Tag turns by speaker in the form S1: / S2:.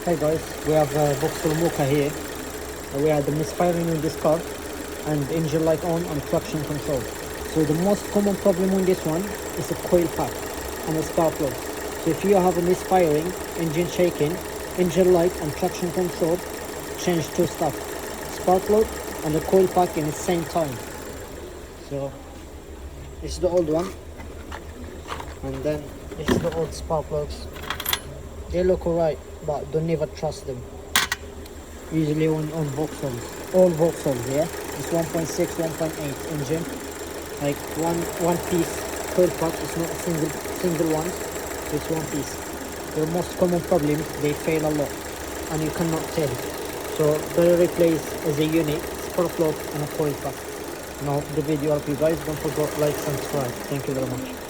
S1: Hi guys, we have Vauxhall Mocha here. We have the misfiring in this car and engine light on and traction control. So the most common problem on this one is a coil pack and a spark plug. So if you have a misfiring, engine shaking, engine light and traction control, change two stuff. Spark plug and the coil pack in the same time. So this is the old one, and then this is the old spark plugs. They look alright, but don't never trust them. Usually on Vauxhalls, all Vauxhalls, yeah. It's 1.6, 1.8 engine, like one piece coil pack. It's not a single one. So it's one piece. The most common problem, they fail a lot, and you cannot tell. So better replace as a unit, spark plug and a coil pack. Now the video help you guys. Don't forget like, subscribe. Thank you very much.